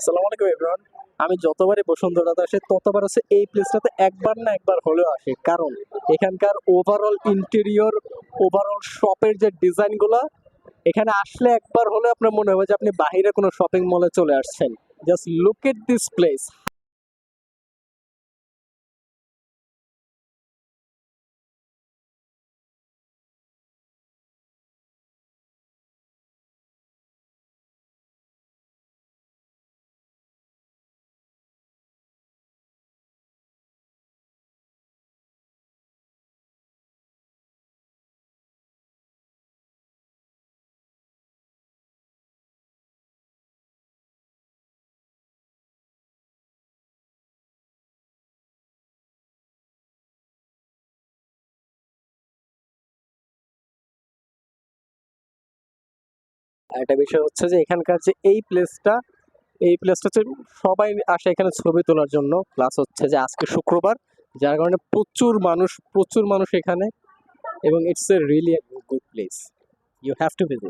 আসসালামু আলাইকুম এভরিওয়ান। আমি যতবারই বসুন্ধরাতে আসি ততবার হচ্ছে এই প্লেসটাতে একবার না একবার হলেও আসি, কারণ এখানকার ওভারঅল ইন্টেরিয়র, ওভারঅল শপের যে ডিজাইনগুলো, এখানে আসলে একবার হলে আপনার মনে হবে যে আপনি বাইরে কোনো শপিং মলে চলে আসছেন। Just look at this place. একটা বিষয় হচ্ছে যে এখানকার যে এই প্লেসটা হচ্ছে সবাই আসে এখানে ছবি তোলার জন্য, প্লাস হচ্ছে যে আজকে শুক্রবার, যার কারণে প্রচুর মানুষ এখানে, এবং it's a really good place. You have to visit.